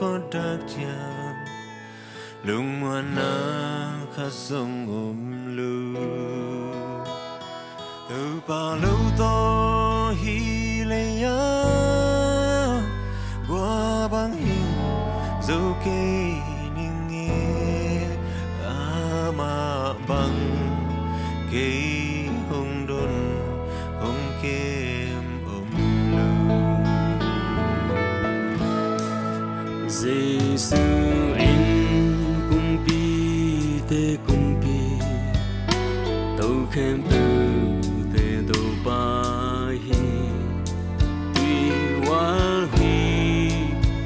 khó đặc chạm lung hoa na khát sông ôm lưu từ bao lâu to hi lệ ya qua băng hiu dấu cây ninh nghe ama băng cây hồng đôn hồng kem ôm lưu Giêsu in kumpi te kumpi tàu khem tu te tàu ba hi tuy wa hi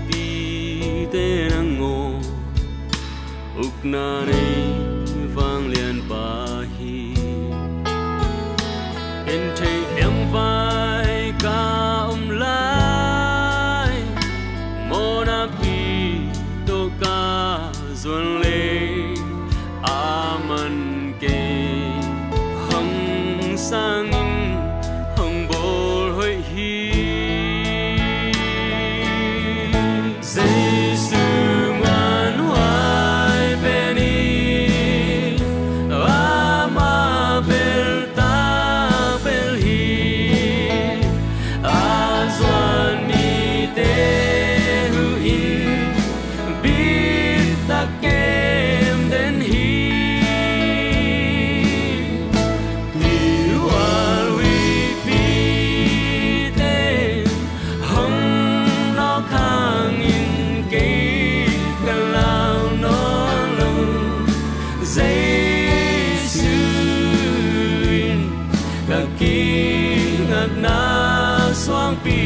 pi te nang ngô uk na nei vang liền ba hi en thei em vai ca lai mona pi to ca zuan le aman ke hong sang in hong bol hoi hi Giêsu ngoan hoài bên đi ama bel ta bel hi a zuan ni te hu in biết ta kem đến hi điều al wi pi te hong nó khang in cái cần lao nó lâu Giêsu in các kinh ngạc na xoang pi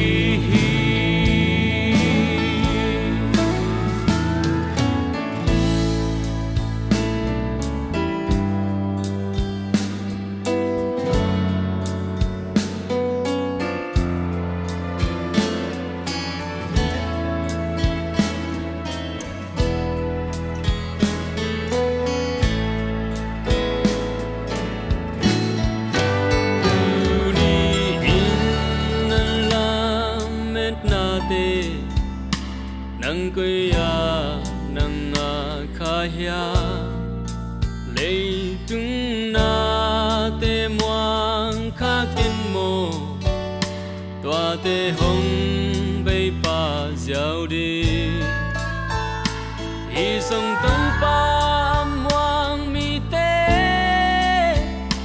nang kuya nang khaya lei tung na te muang kha kin mo tua te hong bei pa giao đi i song tông pa muang mi te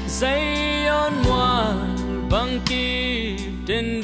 say on moi bang ki ten